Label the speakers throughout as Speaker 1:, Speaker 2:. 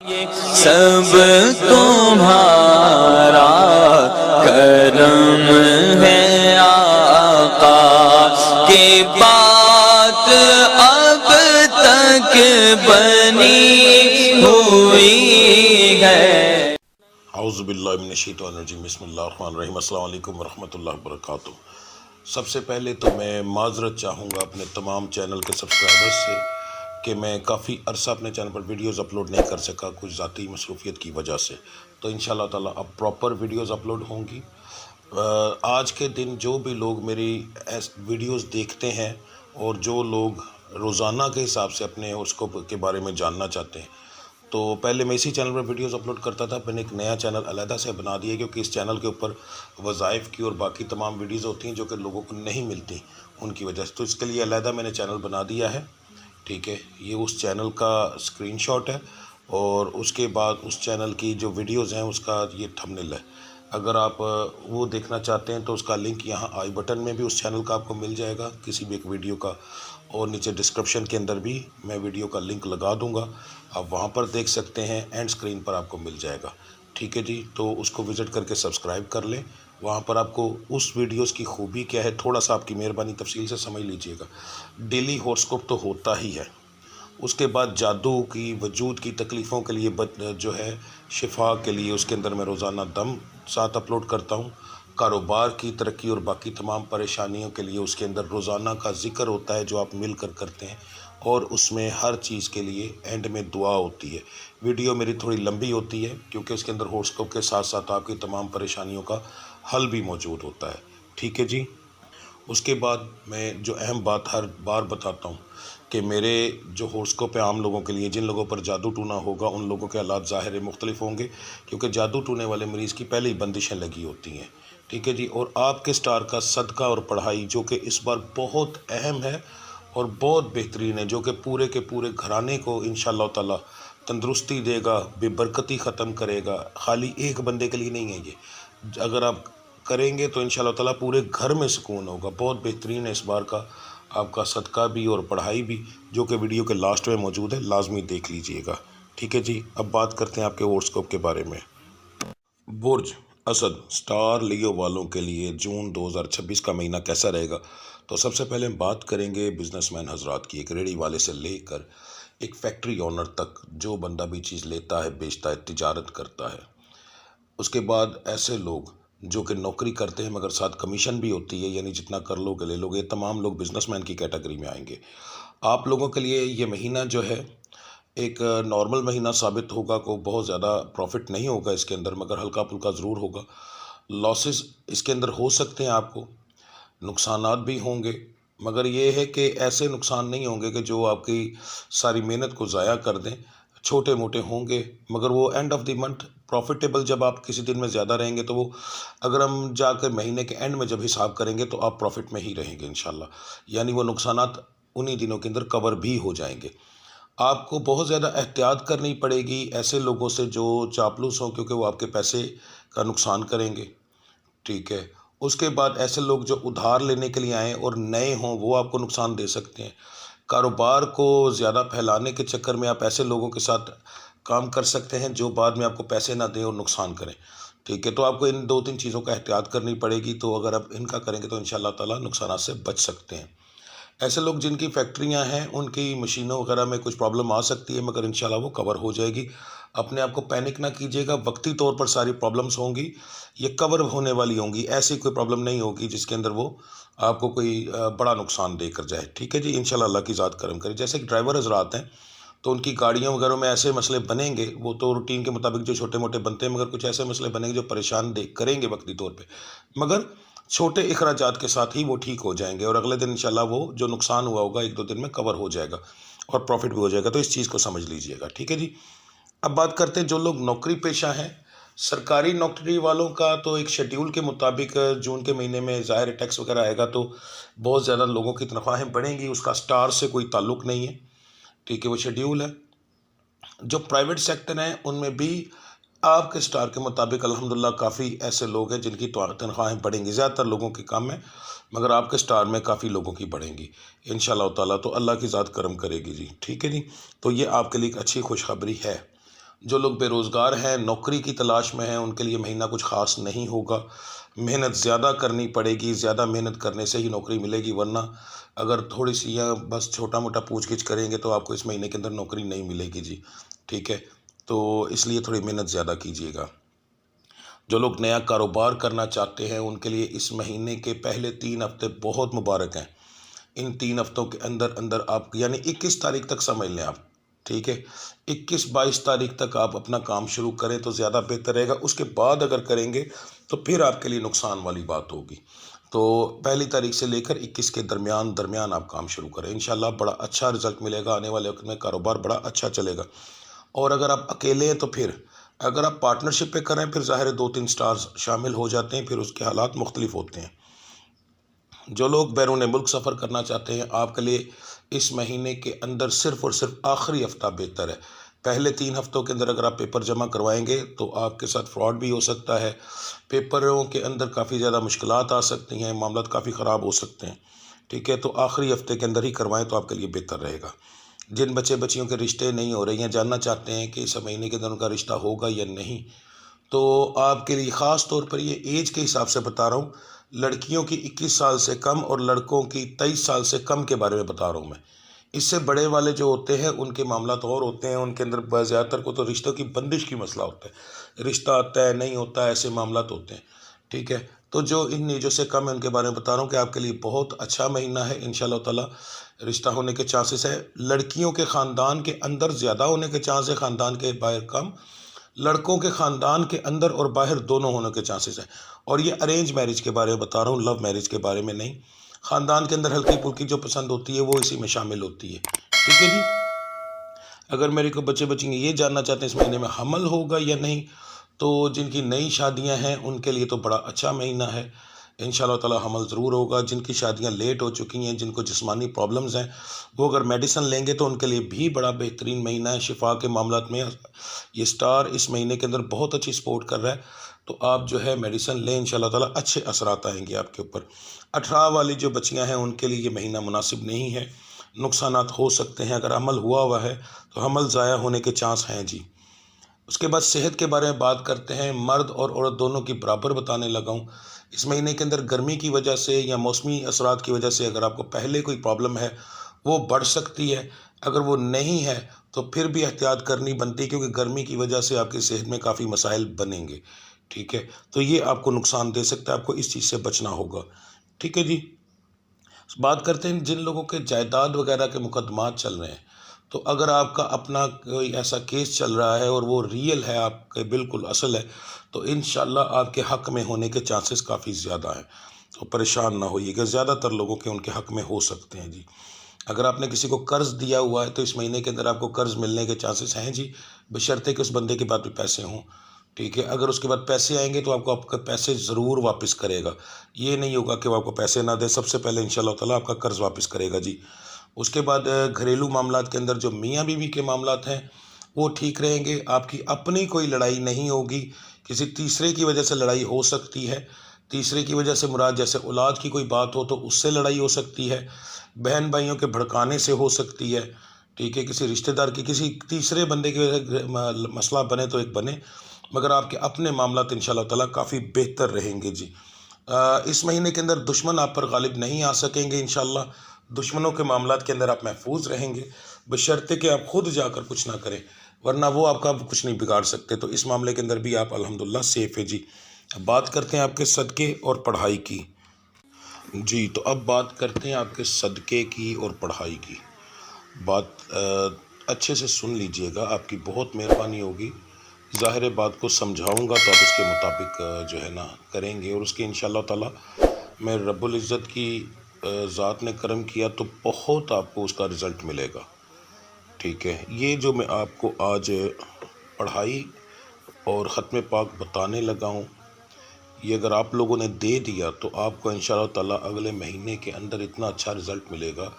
Speaker 1: سب تمہارا کرم ہے آقا کی بات اب تک بنی ہوئی ہے۔
Speaker 2: اعوذ باللہ من الشیطان الرجیم، بسم اللہ الرحمن الرحیم۔ السلام علیکم ورحمۃ اللہ وبرکاتہ۔ سب سے پہلے تو میں معذرت چاہوں گا اپنے تمام چینل کے سبسکرائبرز سے کہ میں کافی عرصہ اپنے چینل پر ویڈیوز اپلوڈ نہیں کر سکا کچھ ذاتی مصروفیت کی وجہ سے، تو انشاءاللہ تعالیٰ اب پراپر ویڈیوز اپلوڈ ہوں گی۔ آج کے دن جو بھی لوگ میری ویڈیوز دیکھتے ہیں اور جو لوگ روزانہ کے حساب سے اپنے ہوراسکوپ کے بارے میں جاننا چاہتے ہیں، تو پہلے میں اسی چینل پر ویڈیوز اپلوڈ کرتا تھا، میں نے ایک نیا چینل علیحدہ سے بنا دیا کیونکہ اس چینل کے اوپر وظائف کی اور باقی تمام ویڈیوز ہوتی ہیں جو کہ لوگوں کو نہیں ملتی ان کی وجہ سے، تو اس کے لیے علیحدہ میں نے چینل بنا دیا ہے۔ ٹھیک ہے، یہ اس چینل کا اسکرین شاٹ ہے اور اس کے بعد اس چینل کی جو ویڈیوز ہیں اس کا یہ تھمبنیل ہے۔ اگر آپ وہ دیکھنا چاہتے ہیں تو اس کا لنک یہاں آئی بٹن میں بھی اس چینل کا آپ کو مل جائے گا کسی بھی ایک ویڈیو کا، اور نیچے ڈسکرپشن کے اندر بھی میں ویڈیو کا لنک لگا دوں گا، آپ وہاں پر دیکھ سکتے ہیں، اینڈ اسکرین پر آپ کو مل جائے گا۔ ٹھیک ہے جی، تو اس کو وزٹ کر کے سبسکرائب کر لیں، وہاں پر آپ کو اس ویڈیوز کی خوبی کیا ہے تھوڑا سا آپ کی مہربانی تفصیل سے سمجھ لیجئے گا۔ ڈیلی ہوراسکوپ تو ہوتا ہی ہے، اس کے بعد جادو کی وجود کی تکلیفوں کے لیے جو ہے شفا کے لیے اس کے اندر میں روزانہ دم ساتھ اپلوڈ کرتا ہوں۔ کاروبار کی ترقی اور باقی تمام پریشانیوں کے لیے اس کے اندر روزانہ کا ذکر ہوتا ہے جو آپ مل کر کرتے ہیں، اور اس میں ہر چیز کے لیے اینڈ میں دعا ہوتی ہے۔ ویڈیو میری تھوڑی لمبی ہوتی ہے کیونکہ اس کے اندر ہوراسکوپ کے ساتھ ساتھ آپ کی تمام پریشانیوں کا حل بھی موجود ہوتا ہے۔ ٹھیک ہے جی، اس کے بعد میں جو اہم بات ہر بار بتاتا ہوں کہ میرے جو ہوراسکوپ ہے عام لوگوں کے لیے، جن لوگوں پر جادو ٹونا ہوگا ان لوگوں کے حالات ظاہر مختلف ہوں گے کیونکہ جادو ٹونے والے مریض کی پہلے ہی بندشیں لگی ہوتی ہیں۔ ٹھیک ہے جی، اور آپ کے سٹار کا صدقہ اور پڑھائی جو کہ اس بار بہت اہم ہے اور بہت بہترین ہے، جو کہ پورے کے پورے گھرانے کو انشاءاللہ تعالیٰ تندرستی دے گا، بے برکتی ختم کرے گا۔ خالی ایک بندے کے لیے نہیں ہے یہ، اگر آپ کریں گے تو انشاءاللہ تعالیٰ پورے گھر میں سکون ہوگا۔ بہت بہترین ہے اس بار کا آپ کا صدقہ بھی اور پڑھائی بھی، جو کہ ویڈیو کے لاسٹ میں موجود ہے، لازمی دیکھ لیجئے گا۔ ٹھیک ہے جی، اب بات کرتے ہیں آپ کے ہوراسکوپ کے بارے میں۔ برج اسد سٹار لیو والوں کے لیے جون 2026 کا مہینہ کیسا رہے گا؟ تو سب سے پہلے ہم بات کریں گے بزنس مین حضرات کی، ایک ریڑھی والے سے لے کر ایک فیکٹری اونر تک، جو بندہ بھی چیز لیتا ہے، بیچتا ہے، تجارت کرتا ہے۔ اس کے بعد ایسے لوگ جو کہ نوکری کرتے ہیں مگر ساتھ کمیشن بھی ہوتی ہے، یعنی جتنا کر لو گے لے لو گے، یہ تمام لوگ بزنس مین کی کیٹیگری میں آئیں گے۔ آپ لوگوں کے لیے یہ مہینہ جو ہے ایک نارمل مہینہ ثابت ہوگا، کو بہت زیادہ پروفٹ نہیں ہوگا اس کے اندر، مگر ہلکا پھلکا ضرور ہوگا۔ لاسز اس کے اندر ہو سکتے ہیں، آپ کو نقصانات بھی ہوں گے، مگر یہ ہے کہ ایسے نقصان نہیں ہوں گے کہ جو آپ کی ساری محنت کو ضائع کر دیں۔ چھوٹے موٹے ہوں گے مگر وہ and of the month profitable, جب آپ کسی دن میں زیادہ رہیں گے تو وہ اگر ہم جا کر مہینے کے اینڈ میں جب حساب کریں گے تو آپ پروفٹ میں ہی رہیں گے انشاءاللہ، یعنی وہ نقصانات انہی دنوں کے اندر کور بھی ہو جائیں گے۔ آپ کو بہت زیادہ احتیاط کرنی پڑے گی ایسے لوگوں سے جو چاپلوس ہوں، کیونکہ وہ آپ کے پیسے کا نقصان کریں گے۔ ٹھیک ہے، اس کے بعد ایسے لوگ جو ادھار لینے کے لیے آئیں اور نئے ہوں، وہ آپ کو نقصان دے سکتے ہیں۔ کاروبار کو زیادہ پھیلانے کے چکر میں آپ ایسے لوگوں کے ساتھ کام کر سکتے ہیں جو بعد میں آپ کو پیسے نہ دیں اور نقصان کریں۔ ٹھیک ہے، تو آپ کو ان دو تین چیزوں کا احتیاط کرنی پڑے گی، تو اگر آپ ان کا کریں گے تو انشاءاللہ تعالیٰ نقصانات سے بچ سکتے ہیں۔ ایسے لوگ جن کی فیکٹریاں ہیں، ان کی مشینوں وغیرہ میں کچھ پرابلم آ سکتی ہے، مگر انشاءاللہ وہ کور ہو جائے گی۔ اپنے آپ کو پینک نہ کیجیے گا، وقتی طور پر ساری پرابلمز ہوں گی، یہ کور ہونے والی ہوں گی، ایسی کوئی پرابلم نہیں ہوگی جس کے اندر وہ آپ کو کوئی بڑا نقصان دے کر جائے۔ ٹھیک ہے جی، انشاءاللہ اللہ کی ذات کرم کرے۔ جیسے کہ ڈرائیور حضرات ہیں تو ان کی گاڑیوں وغیرہ میں ایسے مسئلے بنیں گے، وہ تو روٹین کے مطابق جو چھوٹے موٹے بنتے ہیں، مگر کچھ ایسے مسئلے بنیں گے جو پریشان کریں گے وقتی طور پہ، مگر چھوٹے اخراجات کے ساتھ ہی وہ ٹھیک ہو جائیں گے، اور اگلے دن انشاءاللہ وہ جو نقصان ہوا ہوگا ایک دو دن میں کور ہو جائے گا اور پروفٹ بھی ہو جائے گا، تو اس چیز کو سمجھ لیجئے گا۔ ٹھیک ہے جی، اب بات کرتے ہیں جو لوگ نوکری پیشہ ہیں۔ سرکاری نوکری والوں کا تو ایک شیڈیول کے مطابق جون کے مہینے میں ظاہر ٹیکس وغیرہ آئے گا تو بہت زیادہ لوگوں کی تنخواہیں بڑھیں گی، اس کا سٹار سے کوئی تعلق نہیں ہے۔ ٹھیک ہے، وہ شیڈیول ہے۔ جو پرائیویٹ سیکٹر ہیں ان میں بھی آپ کے سٹار کے مطابق الحمدللہ کافی ایسے لوگ ہیں جن کی تنخواہیں بڑھیں گی، زیادہ تر لوگوں کی کم ہے، مگر آپ کے سٹار میں کافی لوگوں کی بڑھیں گی انشاءاللہ تعالیٰ، تو اللہ کی ذات کرم کرے گی جی۔ ٹھیک ہے جی، تو یہ آپ کے لیے ایک اچھی خوشخبری ہے۔ جو لوگ بے روزگار ہیں، نوکری کی تلاش میں ہیں، ان کے لیے مہینہ کچھ خاص نہیں ہوگا. محنت زیادہ کرنی پڑے گی، زیادہ محنت کرنے سے ہی نوکری ملے گی، ورنہ اگر تھوڑی سی یا بس چھوٹا موٹا پوچھ گچھ کریں گے تو آپ کو اس مہینے کے اندر نوکری نہیں ملے گی جی. ٹھیک ہے، تو اس لیے تھوڑی محنت زیادہ کیجیے گا. جو لوگ نیا کاروبار کرنا چاہتے ہیں ان کے لیے اس مہینے کے پہلے 3 ہفتے بہت مبارک ہیں. ان 3 ہفتوں کے اندر اندر آپ یعنی 21 تاریخ تک سمجھ لیں آپ. ٹھیک ہے، 21-22 تاریخ تک آپ اپنا کام شروع کریں تو زیادہ بہتر رہے گا. اس کے بعد اگر کریں گے تو پھر آپ کے لیے نقصان والی بات ہوگی. تو پہلی تاریخ سے لے کر 21 کے درمیان آپ کام شروع کریں. انشاءاللہ بڑا اچھا رزلٹ ملے گا. آنے والے وقت میں کاروبار بڑا اچھا چلے گا. اور اگر آپ اکیلے ہیں تو پھر اگر آپ پارٹنرشپ پہ کریں پھر ظاہر ہے 2-3 سٹارز شامل ہو جاتے ہیں، پھر اس کے حالات مختلف ہوتے ہیں. جو لوگ بیرون ملک سفر کرنا چاہتے ہیں آپ کے لیے اس مہینے کے اندر صرف اور صرف آخری ہفتہ بہتر ہے. پہلے 3 ہفتوں کے اندر اگر آپ پیپر جمع کروائیں گے تو آپ کے ساتھ فراڈ بھی ہو سکتا ہے. پیپروں کے اندر کافی زیادہ مشکلات آ سکتی ہیں، معاملات کافی خراب ہو سکتے ہیں. ٹھیک ہے، تو آخری ہفتے کے اندر ہی کروائیں تو آپ کے لیے بہتر رہے گا. جن بچے بچیوں کے رشتے نہیں ہو رہے ہیں، جاننا چاہتے ہیں کہ اس مہینے کے اندر ان کا رشتہ ہوگا یا نہیں، تو آپ کے لیے خاص طور پر یہ ایج کے حساب سے بتا رہا ہوں. لڑکیوں کی 21 سال سے کم اور لڑکوں کی 23 سال سے کم کے بارے میں بتا رہا ہوں میں. اس سے بڑے والے جو ہوتے ہیں ان کے معاملات اور ہوتے ہیں. ان کے اندر زیادہ تر کو تو رشتوں کی بندش کی مسئلہ ہوتا ہے، رشتہ آتا ہے نہیں ہوتا ہے، ایسے معاملات ہوتے ہیں. ٹھیک ہے، تو جو ان ایجوں سے کم ہے ان کے بارے میں بتا رہا ہوں کہ آپ کے لیے بہت اچھا مہینہ ہے. انشاءاللہ تعالی رشتہ ہونے کے چانسز ہے. لڑکیوں کے خاندان کے اندر زیادہ ہونے کے چانس ہے، خاندان کے باہر کم. لڑکوں کے خاندان کے اندر اور باہر دونوں ہونے کے چانسز ہیں. اور یہ ارینج میرج کے بارے میں بتا رہا ہوں، لو میرج کے بارے میں نہیں. خاندان کے اندر ہلکی پھلکی جو پسند ہوتی ہے وہ اسی میں شامل ہوتی ہے. ٹھیک ہے جی. اگر میرے کو بچے بچیں یہ جاننا چاہتے ہیں اس مہینے میں حمل ہوگا یا نہیں، تو جن کی نئی شادیاں ہیں ان کے لیے تو بڑا اچھا مہینہ ہے. انشاءاللہ تعالی حمل ضرور ہوگا. جن کی شادیاں لیٹ ہو چکی ہیں، جن کو جسمانی پرابلمز ہیں، وہ اگر میڈیسن لیں گے تو ان کے لیے بھی بڑا بہترین مہینہ ہے. شفا کے معاملات میں یہ سٹار اس مہینے کے اندر بہت اچھی سپورٹ کر رہا ہے. تو آپ جو ہے میڈیسن لیں، انشاءاللہ تعالی اچھے اثرات آئیں گے آپ کے اوپر. 18 والی جو بچیاں ہیں ان کے لیے یہ مہینہ مناسب نہیں ہے، نقصانات ہو سکتے ہیں. اگر حمل ہوا ہے تو حمل ضائع ہونے کے چانس ہیں جی. اس کے بعد صحت کے بارے میں بات کرتے ہیں. مرد اور عورت دونوں کی برابر بتانے لگا ہوں. اس مہینے کے اندر گرمی کی وجہ سے یا موسمی اثرات کی وجہ سے اگر آپ کو پہلے کوئی پرابلم ہے وہ بڑھ سکتی ہے. اگر وہ نہیں ہے تو پھر بھی احتیاط کرنی بنتی ہے، کیونکہ گرمی کی وجہ سے آپ کی صحت میں کافی مسائل بنیں گے. ٹھیک ہے، تو یہ آپ کو نقصان دے سکتا ہے، آپ کو اس چیز سے بچنا ہوگا. ٹھیک ہے جی. بات کرتے ہیں جن لوگوں کے جائیداد وغیرہ کے مقدمات چل رہے ہیں. تو اگر آپ کا اپنا کوئی ایسا کیس چل رہا ہے اور وہ ریئل ہے، آپ کے بالکل اصل ہے، تو انشاءاللہ آپ کے حق میں ہونے کے چانسز کافی زیادہ ہیں. تو پریشان نہ ہوئیے گا، زیادہ تر لوگوں کے ان کے حق میں ہو سکتے ہیں جی. اگر آپ نے کسی کو قرض دیا ہوا ہے تو اس مہینے کے اندر آپ کو قرض ملنے کے چانسز ہیں جی، بشرطے کہ اس بندے کے پاس بھی پیسے ہوں. ٹھیک ہے، اگر اس کے بعد پیسے آئیں گے تو آپ کو آپ کے پیسے ضرور واپس کرے گا. یہ نہیں ہوگا کہ وہ آپ کو پیسے نہ دے. سب سے پہلے انشاءاللہ تعالیٰ آپ کا قرض واپس کرے گا جی. اس کے بعد گھریلو معاملات کے اندر جو میاں بیوی کے معاملات ہیں وہ ٹھیک رہیں گے. آپ کی اپنی کوئی لڑائی نہیں ہوگی، کسی تیسرے کی وجہ سے لڑائی ہو سکتی ہے. تیسرے کی وجہ سے مراد جیسے اولاد کی کوئی بات ہو تو اس سے لڑائی ہو سکتی ہے، بہن بھائیوں کے بھڑکانے سے ہو سکتی ہے. ٹھیک ہے، کسی رشتہ دار کی کسی تیسرے بندے کی وجہ سے مسئلہ بنے تو ایک بنے، مگر آپ کے اپنے معاملات انشاءاللہ تعالیٰ کافی بہتر رہیں گے جی. اس مہینے کے اندر دشمن آپ پر غالب نہیں آ سکیں گے انشاءاللہ. دشمنوں کے معاملات کے اندر آپ محفوظ رہیں گے، بشرطے کہ آپ خود جا کر کچھ نہ کریں، ورنہ وہ آپ کا کچھ نہیں بگاڑ سکتے. تو اس معاملے کے اندر بھی آپ الحمدللہ سیف ہے جی. اب بات کرتے ہیں آپ کے صدقے اور پڑھائی کی جی. تو اب بات کرتے ہیں آپ کے صدقے کی اور پڑھائی کی. بات اچھے سے سن لیجئے گا، آپ کی بہت مہربانی ہوگی. ظاہر بات کو سمجھاؤں گا تو آپ اس کے مطابق جو ہے نا کریں گے، اور اس کی انشاءاللہ تعالی میں رب العزت کی ذات نے کرم کیا تو بہت آپ کو اس کا رزلٹ ملے گا. ٹھیک ہے، یہ جو میں آپ کو آج پڑھائی اور ختم پاک بتانے لگا ہوں، یہ اگر آپ لوگوں نے دے دیا تو آپ کو انشاءاللہ تعالی اگلے مہینے کے اندر اتنا اچھا رزلٹ ملے گا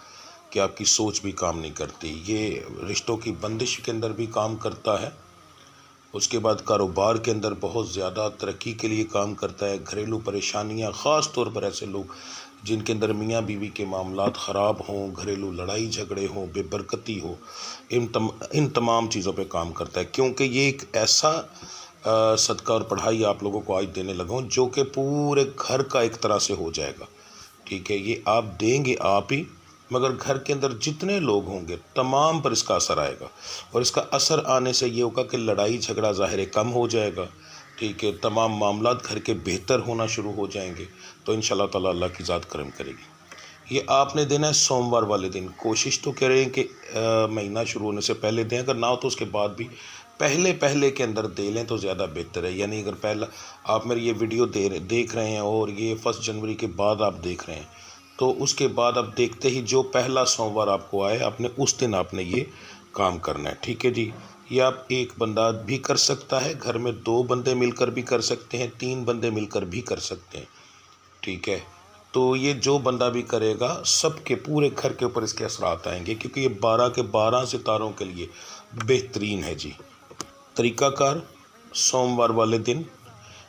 Speaker 2: کہ آپ کی سوچ بھی کام نہیں کرتی. یہ رشتوں کی بندش کے اندر بھی کام کرتا ہے. اس کے بعد کاروبار کے اندر بہت زیادہ ترقی کے لیے کام کرتا ہے. گھریلو پریشانیاں، خاص طور پر ایسے لوگ جن کے اندر میاں بیوی کے معاملات خراب ہوں، گھریلو لڑائی جھگڑے ہوں، بے برکتی ہو، ان تمام چیزوں پہ کام کرتا ہے، کیونکہ یہ ایک ایسا صدقہ اور پڑھائی آپ لوگوں کو آج دینے لگا ہوں جو کہ پورے گھر کا ایک طرح سے ہو جائے گا، ٹھیک ہے۔ یہ آپ دیں گے آپ ہی، مگر گھر کے اندر جتنے لوگ ہوں گے تمام پر اس کا اثر آئے گا، اور اس کا اثر آنے سے یہ ہوگا کہ لڑائی جھگڑا ظاہر کم ہو جائے گا، ٹھیک ہے، تمام معاملات گھر کے بہتر ہونا شروع ہو جائیں گے، تو انشاءاللہ تعالی اللہ کی ذات کرم کرے گی۔ یہ آپ نے دینا ہے سوموار والے دن، کوشش تو کریں کہ مہینہ شروع ہونے سے پہلے دیں، اگر نہ ہو تو اس کے بعد بھی پہلے کے اندر دے لیں تو زیادہ بہتر ہے۔ یعنی اگر پہلا آپ میری یہ ویڈیو دیکھ رہے ہیں اور یہ 1 جنوری کے بعد آپ دیکھ رہے ہیں، تو اس کے بعد آپ دیکھتے ہی جو پہلا سوموار آپ کو آئے، آپ نے اس دن آپ نے یہ کام کرنا ہے، ٹھیک ہے جی۔ یہ آپ ایک بندہ بھی کر سکتا ہے، گھر میں 2 بندے مل کر بھی کر سکتے ہیں، 3 بندے مل کر بھی کر سکتے ہیں، ٹھیک ہے۔ تو یہ جو بندہ بھی کرے گا سب کے پورے گھر کے اوپر اس کے اثرات آئیں گے، کیونکہ یہ 12 کے 12 ستاروں کے لیے بہترین ہے جی۔ طریقہ کار سوموار والے دن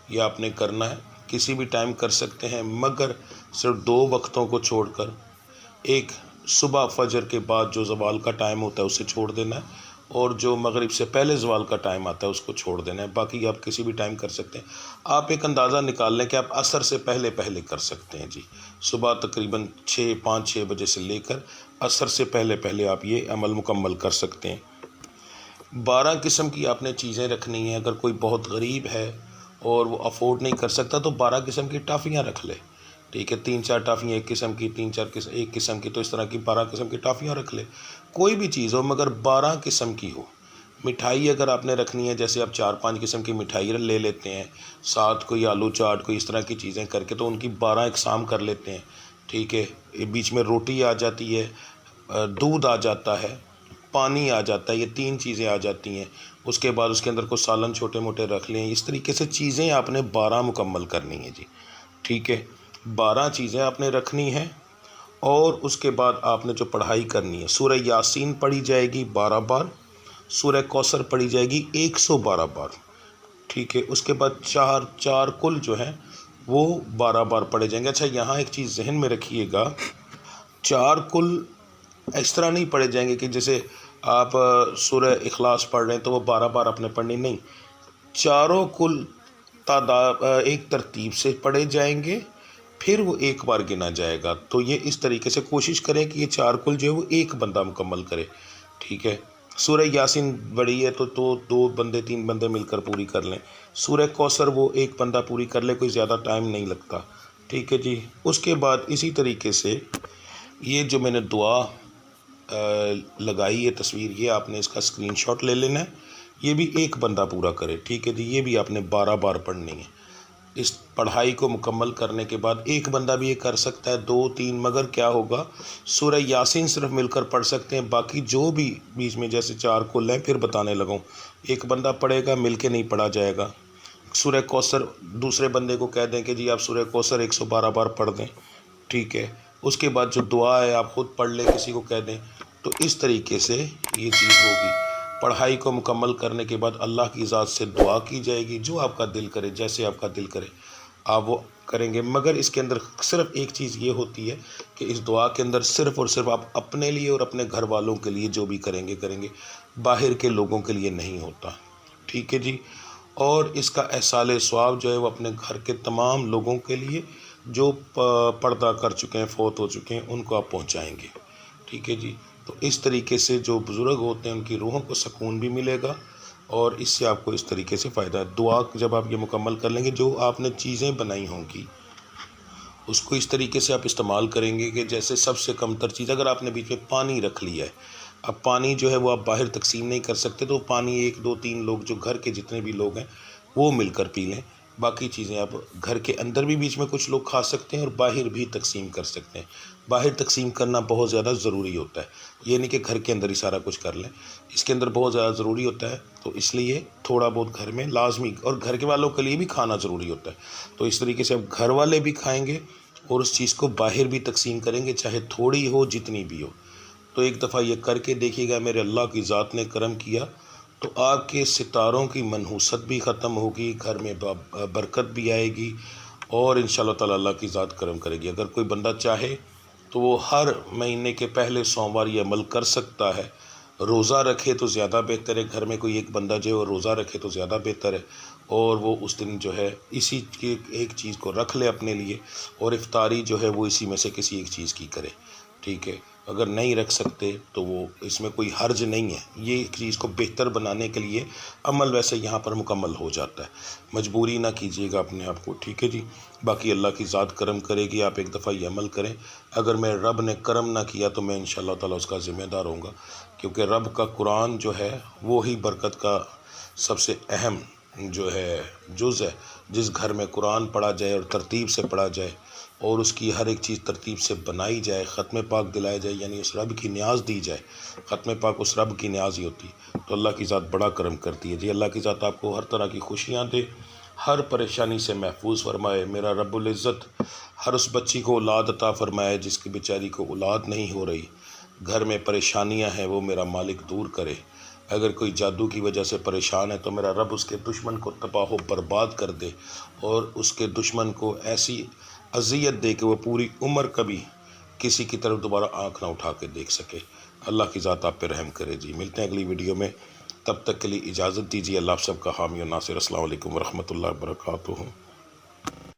Speaker 2: یہ آپ نے کرنا ہے، کسی بھی ٹائم کر سکتے ہیں، مگر صرف 2 وقتوں کو چھوڑ کر، ایک صبح فجر کے بعد جو زوال کا ٹائم ہوتا ہے اسے چھوڑ دینا ہے، اور جو مغرب سے پہلے زوال کا ٹائم آتا ہے اس کو چھوڑ دینا ہے، باقی آپ کسی بھی ٹائم کر سکتے ہیں۔ آپ ایک اندازہ نکال لیں کہ آپ عصر سے پہلے کر سکتے ہیں جی، صبح تقریباً 5-6 بجے سے لے کر عصر سے پہلے آپ یہ عمل مکمل کر سکتے ہیں۔ 12 قسم کی آپ نے چیزیں رکھنی ہیں، اگر کوئی بہت غریب ہے اور وہ افورڈ نہیں کر سکتا تو 12 قسم کی ٹافیاں رکھ لے، ٹھیک ہے، 3-4 ٹافیاں ایک قسم کی، 3-4 قسم ایک قسم کی، تو اس طرح کی 12 قسم کی ٹافیاں رکھ لے، کوئی بھی چیز ہو مگر 12 قسم کی ہو۔ مٹھائی اگر آپ نے رکھنی ہے، جیسے آپ 4-5 قسم کی مٹھائی لے لیتے ہیں، ساتھ کوئی آلو چاٹ، کوئی اس طرح کی چیزیں کر کے، تو ان کی 12 اقسام کر لیتے ہیں، ٹھیک ہے۔ بیچ میں روٹی آ جاتی ہے، دودھ آ جاتا ہے، پانی آ جاتا ہے، یہ 3 چیزیں آ جاتی ہیں، اس کے بعد اس کے اندر کوئی سالن چھوٹے موٹے رکھ لیں، اس طریقے سے چیزیں آپ نے 12 مکمل کرنی ہیں جی، ٹھیک ہے۔ 12 چیزیں آپ نے رکھنی ہیں، اور اس کے بعد آپ نے جو پڑھائی کرنی ہے، سورہ یاسین پڑھی جائے گی 12 بار، سورہ کوثر پڑھی جائے گی 112 بار، ٹھیک ہے۔ اس کے بعد چار کل جو ہیں وہ 12 بار پڑھے جائیں گے۔ اچھا، یہاں ایک چیز ذہن میں رکھیے گا، 4 کل اس طرح نہیں پڑھے جائیں گے کہ جیسے آپ سورہ اخلاص پڑھ رہے ہیں تو وہ 12 بار آپ نے پڑھنی، نہیں، چاروں کل ایک ترتیب سے پڑھے جائیں گے، پھر وہ ایک بار گنا جائے گا۔ تو یہ اس طریقے سے کوشش کریں کہ یہ 4 کل جو ہے وہ ایک بندہ مکمل کرے، ٹھیک ہے۔ سورہ یاسین بڑی ہے تو 2 بندے 3 بندے مل کر پوری کر لیں، سورہ کوثر وہ ایک بندہ پوری کر لے، کوئی زیادہ ٹائم نہیں لگتا، ٹھیک ہے جی۔ اس کے بعد اسی طریقے سے یہ جو میں نے دعا لگائی ہے تصویر، یہ آپ نے اس کا اسکرین شاٹ لے لینا ہے، یہ بھی ایک بندہ پورا کرے، ٹھیک ہے جی۔ یہ بھی آپ نے 12 بار پڑھنی ہے۔ اس پڑھائی کو مکمل کرنے کے بعد ایک بندہ بھی یہ کر سکتا ہے، 2-3، مگر کیا ہوگا، سورہ یاسین صرف مل کر پڑھ سکتے ہیں، باقی جو بھی بیچ میں جیسے 4 کل ہیں، پھر بتانے لگوں، ایک بندہ پڑھے گا، مل کے نہیں پڑھا جائے گا۔ سورہ کوثر دوسرے بندے کو کہہ دیں کہ جی آپ سورہ کوثر 112 بار پڑھ دیں، ٹھیک ہے۔ اس کے بعد جو دعا ہے آپ خود پڑھ لیں، کسی کو کہہ دیں، تو اس طریقے سے یہ چیز ہوگی۔ پڑھائی کو مکمل کرنے کے بعد اللہ کی ذات سے دعا کی جائے گی، جو آپ کا دل کرے، جیسے آپ کا دل کرے آپ وہ کریں گے، مگر اس کے اندر صرف ایک چیز یہ ہوتی ہے کہ اس دعا کے اندر صرف اور صرف آپ اپنے لیے اور اپنے گھر والوں کے لیے جو بھی کریں گے، باہر کے لوگوں کے لیے نہیں ہوتا، ٹھیک ہے جی۔ اور اس کا احصال ثواب جو ہے وہ اپنے گھر کے تمام لوگوں کے لیے جو پردہ کر چکے ہیں، فوت ہو چکے ہیں، ان کو آپ پہنچائیں گے، ٹھیک ہے جی۔ تو اس طریقے سے جو بزرگ ہوتے ہیں ان کی روحوں کو سکون بھی ملے گا، اور اس سے آپ کو اس طریقے سے فائدہ ہے۔ دعا جب آپ یہ مکمل کر لیں گے، جو آپ نے چیزیں بنائی ہوں گی اس کو اس طریقے سے آپ استعمال کریں گے کہ جیسے سب سے کم تر چیز، اگر آپ نے بیچ میں پانی رکھ لیا ہے، اب پانی جو ہے وہ آپ باہر تقسیم نہیں کر سکتے، تو پانی 1-2-3 لوگ جو گھر کے جتنے بھی لوگ ہیں وہ مل کر پی لیں، باقی چیزیں آپ گھر کے اندر بھی بیچ میں کچھ لوگ کھا سکتے ہیں اور باہر بھی تقسیم کر سکتے ہیں۔ باہر تقسیم کرنا بہت زیادہ ضروری ہوتا ہے، یہ نہیں کہ گھر کے اندر ہی سارا کچھ کر لیں، اس کے اندر بہت زیادہ ضروری ہوتا ہے، تو اس لیے تھوڑا بہت گھر میں لازمی، اور گھر کے والوں کے لیے بھی کھانا ضروری ہوتا ہے، تو اس طریقے سے اب گھر والے بھی کھائیں گے اور اس چیز کو باہر بھی تقسیم کریں گے، چاہے تھوڑی ہو جتنی بھی ہو۔ تو ایک دفعہ یہ کر کے دیکھیے گا، میرے اللہ کی ذات نے کرم کیا تو آپ کے ستاروں کی منحوست بھی ختم ہوگی، گھر میں برکت بھی آئے گی، اور انشاءاللہ تعالی اللہ کی ذات کرم کرے گی۔ اگر کوئی بندہ چاہے تو وہ ہر مہینے کے پہلے سوموار یہ عمل کر سکتا ہے۔ روزہ رکھے تو زیادہ بہتر ہے، گھر میں کوئی ایک بندہ جو ہے وہ روزہ رکھے تو زیادہ بہتر ہے، اور وہ اس دن جو ہے اسی کی ایک چیز کو رکھ لے اپنے لیے، اور افطاری جو ہے وہ اسی میں سے کسی ایک چیز کی کرے، ٹھیک ہے۔ اگر نہیں رکھ سکتے تو وہ اس میں کوئی حرج نہیں ہے، یہ ایک چیز کو بہتر بنانے کے لیے عمل ویسے یہاں پر مکمل ہو جاتا ہے، مجبوری نہ کیجیے گا اپنے آپ کو، ٹھیک ہے جی۔ باقی اللہ کی ذات کرم کرے گی، آپ ایک دفعہ یہ عمل کریں۔ اگر میں رب نے کرم نہ کیا تو میں انشاءاللہ تعالی اس کا ذمہ دار ہوں گا، کیونکہ رب کا قرآن جو ہے وہی برکت کا سب سے اہم جو ہے جز ہے۔ جس گھر میں قرآن پڑھا جائے اور ترتیب سے پڑھا جائے اور اس کی ہر ایک چیز ترتیب سے بنائی جائے، ختم پاک دلایا جائے، یعنی اس رب کی نیاز دی جائے، ختم پاک اس رب کی نیاز ہی ہوتی ہے، تو اللہ کی ذات بڑا کرم کرتی ہے جی۔ اللہ کی ذات آپ کو ہر طرح کی خوشیاں دے، ہر پریشانی سے محفوظ فرمائے۔ میرا رب العزت ہر اس بچی کو اولاد عطا فرمائے جس کی بیچاری کو اولاد نہیں ہو رہی، گھر میں پریشانیاں ہیں، وہ میرا مالک دور کرے۔ اگر کوئی جادو کی وجہ سے پریشان ہے تو میرا رب اس کے دشمن کو تباہ و برباد کر دے، اور اس کے دشمن کو ایسی اذیت دے کہ وہ پوری عمر کبھی کسی کی طرف دوبارہ آنکھ نہ اٹھا کے دیکھ سکے۔ اللہ کی ذات آپ پہ رحم کرے جی۔ ملتے ہیں اگلی ویڈیو میں، تب تک کے لیے اجازت دیجیے۔ اللہ آپ سب کا حامی و ناصر۔ السلام علیکم ورحمۃ اللہ وبرکاتہ۔